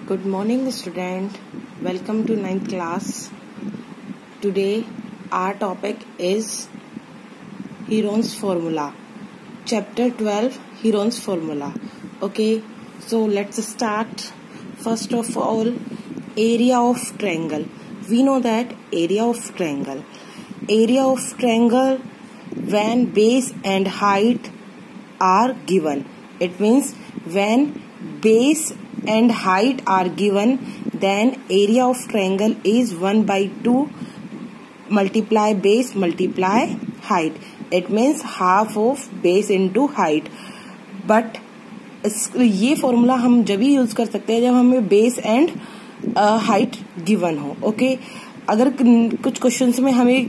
Good morning, student. Welcome to 9th class. Today our topic is Heron's formula. Chapter 12, Heron's formula. Okay, so let's start. First of all, area of triangle. We know that area of triangle when base and height are given. It means when base and height are given, then area of triangle is 1/2 multiply base multiply height. It means half of base into height. But ये formula हम जब ही use कर सकते हैं जब हमें base and height given हो. Okay, अगर कुछ क्वेश्चंस में हमें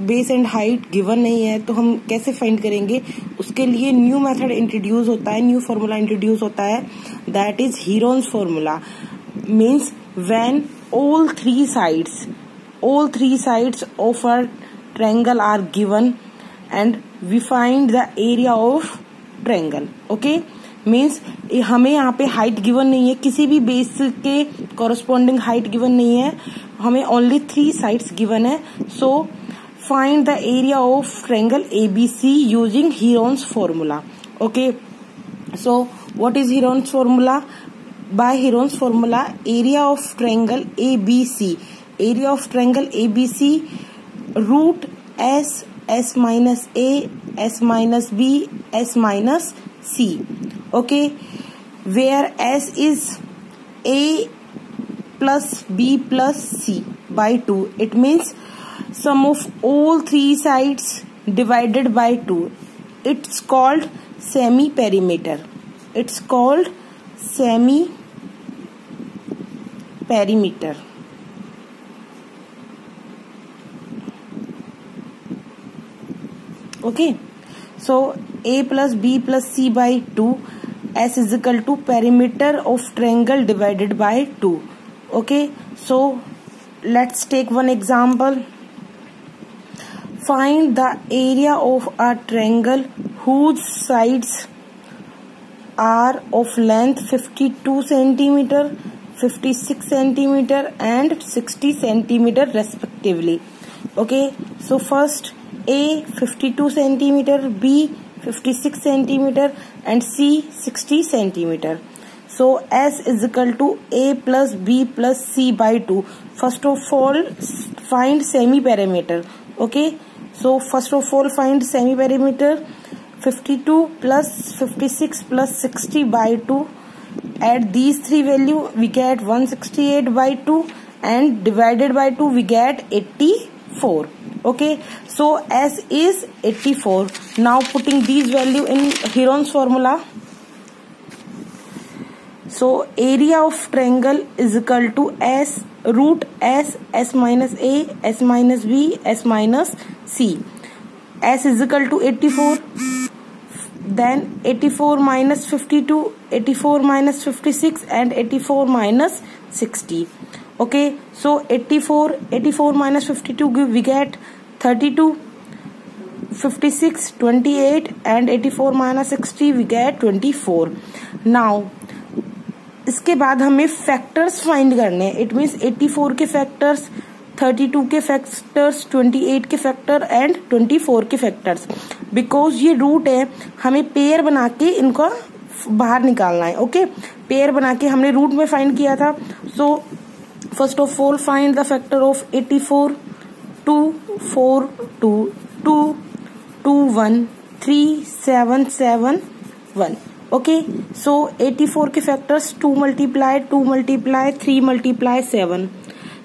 बेस एंड हाइट गिवन नहीं है तो हम कैसे फाइंड करेंगे? उसके लिए न्यू मेथड इंट्रोड्यूस होता है, न्यू फॉर्मूला इंट्रोड्यूस होता है, that is Heron's formula. Means when all three sides of a triangle are given and we find the area of triangle. Okay, means हमें यहाँ पे हाइट गिवन नहीं है, किसी भी बेस के कॉरस्पॉन्डिंग हाइट गिवन नहीं है, हमें ओनली 3 साइड्स गिवन है. सो find the area of triangle ABC using Heron's formula. Okay, so what is Heron's formula? By Heron's formula, area of triangle ABC, root S minus A, S minus B, S minus C. Okay, where S is A plus B plus C by 2. It means sum of all 3 sides divided by 2. It's called semi-perimeter. Okay, so A plus B plus C by 2. S is equal to perimeter of triangle divided by 2. Okay, so let's take one example. Find the area of a triangle whose sides are of length 52 centimeter, 56 centimeter and 60 centimeter respectively. Okay, so first A 52 centimeter, B 56 centimeter and C 60 centimeter. So S is equal to A plus B plus C by 2. First of all find semi-perimeter. Okay, so first of all find semi-perimeter. 52 plus 56 plus 60 by 2. Add these 3 value, we get 168 by 2 and divided by 2 we get 84. Okay, so S is 84. Now putting these value in Heron's formula. So area of triangle is equal to S root S, S minus A, S minus B, S minus C. S is equal to 84. Then 84 minus 52, 84 minus 56 and 84 minus 60. Okay, so 84 minus 52 we get 32, 56 28 and 84 minus 60 we get 24. Now इसके बाद हमें factors find करने हैं. It means 84 के factors, 32 के factors, 28 के factor and 24 के factors. Because ये रूट है, हमें पेयर बना के इनको बाहर निकालना है. ओके, पेयर बना के हमने रूट में फाइंड किया था. So first of all find the factor of 84. 2 4 2 2 2 1 3 7 7 1. Okay, so 84 के factors 2 multiply 2 multiply 3 multiply 7.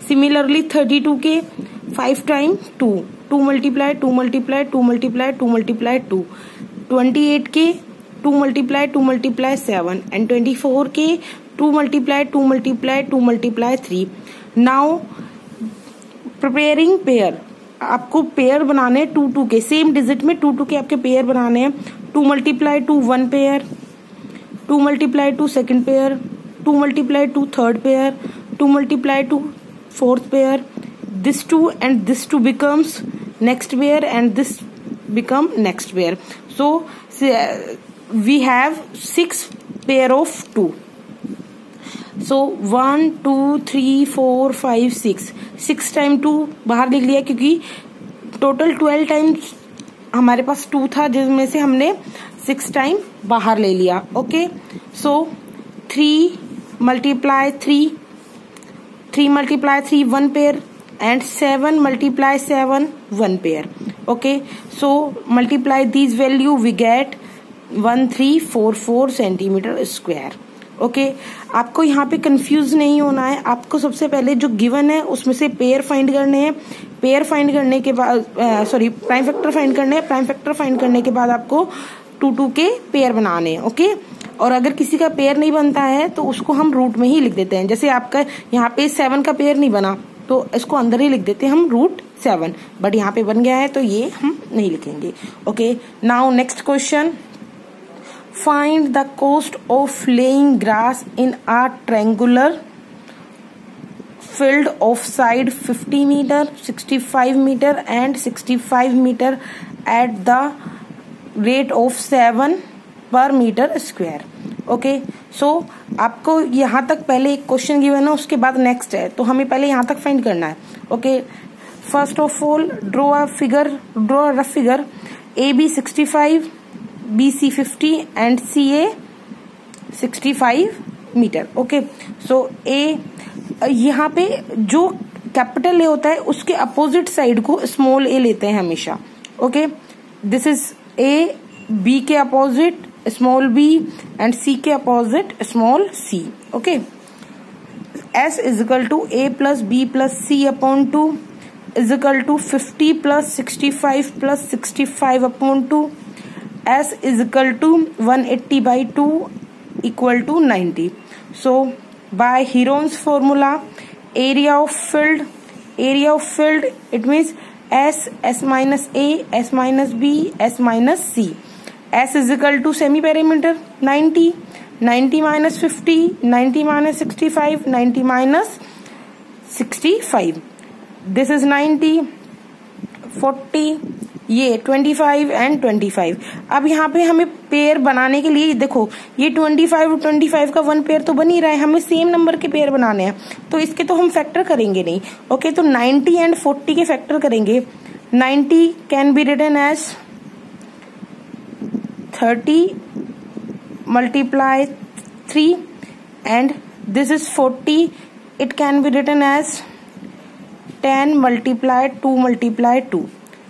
Similarly 32 के 5 times 2 2 multiply 2 multiply 2 multiply 2 multiply 2. 28 के 2 multiply 2 multiply 7 and 24 के 2 multiply 2 multiply 2 multiply 3. Now preparing pair. आपको pair बनाने 2 के, same digit में 2 के आपके पेयर बनाने हैं. 2 multiply 2 1 pair, 2 multiply 2 second pair, 2 multiply 2 third pair, 2 multiply 2 fourth pair. This 2 and this 2 becomes next pair and this become next pair. So we have 6 pair of 2. So 1 2 3 4 5 6 time 2 बाहर लिख लिया, क्योंकि total 12 times हमारे पास 2 था, जिसमें से हमने 6 time बाहर ले लिया. Okay, so 3 multiply 3 1 pair and 7 multiply 7 1 pair. Okay, so multiply these value, we get 1344 centimeter square. Okay आपको यहाँ पे कंफ्यूज नहीं होना है. आपको सबसे पहले जो गिवन है उसमें से पेयर फाइंड करने हैं. पेयर फाइंड करने के बाद प्राइम फैक्टर फाइंड करने हैं. प्राइम फैक्टर फाइंड करने के बाद आपको 2 के पेयर बनाने हैं. ओके, और अगर किसी का पेयर नहीं बनता है तो उसको हम रूट में ही लिख देते हैं. जैसे आपका यहाँ पे 7 का पेयर नहीं बना तो इसको अंदर ही लिख देते हैं हम √7, बट यहाँ पे बन गया है तो ये हम नहीं लिखेंगे. Okay, now next question. Find the cost of laying grass in a triangular field of side 50 metre, 65 metre and 65 metre at the rate of 7 per metre square. Okay, सो आपको यहाँ तक पहले एक क्वेश्चन गिवन है, उसके बाद नेक्स्ट है, तो हमें पहले यहाँ तक फाइंड करना है. Okay, first of all draw a rough figure. AB 65, BC 50 and CA 65 metre. Okay, so A यहाँ पे जो कैपिटल A होता है उसके अपोजिट साइड को स्मॉल a लेते हैं हमेशा. Okay, this is A, B के opposite small b and C के opposite small c. Okay, S is equal to A plus B plus C upon 2 is equal to 50 plus 65 plus 65 upon 2. S is equal to 180 by 2 equal to 90. So by Heron's formula area of field it means S minus A, S minus B, S minus C. S is equal to semi perimeter 90 minus 50, 90 minus 65, 90 minus 65. This is 90, 40, ये 25 and 25. अब यहाँ पे हमें pair बनाने के लिए देखो, ये 25 और 25 का 1 पेयर तो बन ही रहा है, हमें सेम नंबर के पेयर बनाने हैं, तो इसके तो हम फैक्टर करेंगे नहीं. ओके, तो 90 एंड 40 के फैक्टर करेंगे. 90 can be written as 30 multiply 3 and this is 40, it can be written as 10 multiply 2 multiply 2.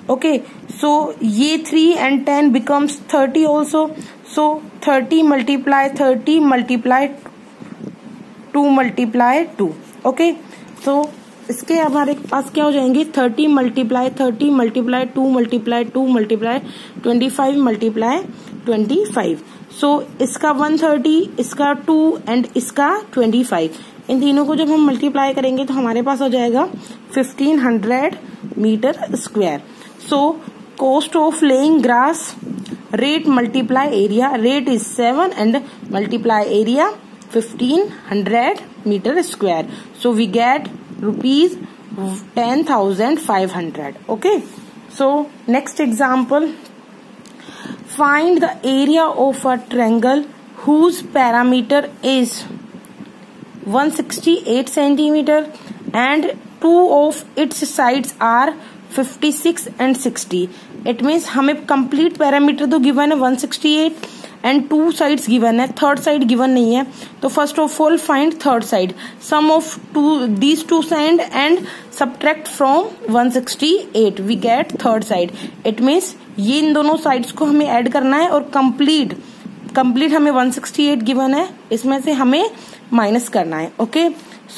Okay, so ये 3 and 10 becomes 30 also. So 30 multiply 30 multiply 2 multiply 2. Okay, so इसके हमारे पास क्या हो जाएंगे 30 multiply 30 multiply 2 multiply 2 multiply 25 multiply 25. So इसका 130, इसका 2 and इसका 25. इन तीनों को जब हम मल्टीप्लाई करेंगे तो हमारे पास हो जाएगा 1500 metre square. So cost of laying grass, rate multiply area, rate is 7 and multiply area 1500 metre square. So we get rupees 10,500. Okay, so next example. Find the area of a triangle whose parameter is 168 centimeter and two of its sides are 56 and 60. It means हमें complete parameter तो given है 168 and 2 sides given है, third side given नहीं है. तो first of all find third side. Sum of these 2 side and subtract from 168 we get third side. It means ये इन दोनों साइड्स को हमें ऐड करना है और कंप्लीट हमें 168 गिवन है, इसमें से हमें माइनस करना है. Okay,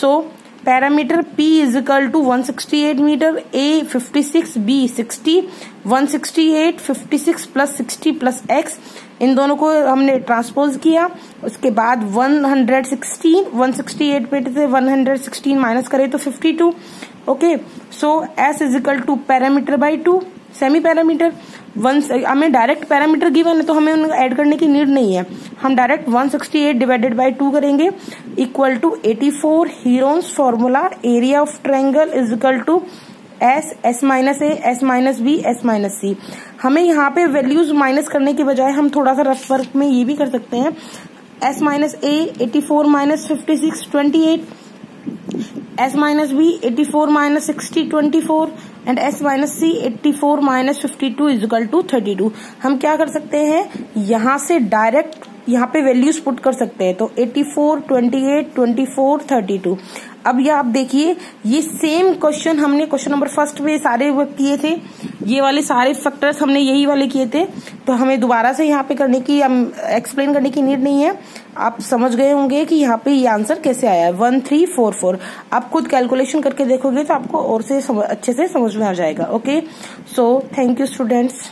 so parameter P is equal to 168 metre, A 56, B 60, 168 56 plus 60 plus x, इन दोनों को हमने ट्रांसपोज किया. उसके बाद 168 पे से 116 माइनस करे तो 52. Okay, so S is equal to parameter by 2 semi parameter. हमें डायरेक्ट पैरामीटर गिवन है तो हमें उनको ऐड करने की नीड नहीं है, हम डायरेक्ट 168 डिवाइडेड बाई 2 करेंगे equal to 84. Heron's formula area of triangle is equal to S minus A, S minus B, S minus C. हमें यहाँ पे वैल्यूज माइनस करने के बजाय हम थोड़ा सा रफ वर्क में ये भी कर सकते हैं. S minus A 84 minus 56 28, S minus B 84 minus 60 24 and S minus C 84 minus 52 is equal to 32। हम क्या कर सकते हैं, यहाँ से डायरेक्ट यहाँ पे वैल्यूज पुट कर सकते हैं। तो 84 28 24 32। अब ये आप देखिए, ये सेम क्वेश्चन हमने क्वेश्चन नंबर फर्स्ट में सारे किए थे, ये वाले सारे फैक्टर्स हमने यही वाले किए थे। तो हमें दोबारा से यहाँ पे करने की, एक्सप्लेन करने की नीड नहीं है। आप समझ गए होंगे कि यहाँ पे ये आंसर कैसे आया है 1344। आप खुद कैलकुलेशन करके देखोगे तो आपको और से अच्छे से समझ में आ जाएगा। Okay, so thank you students.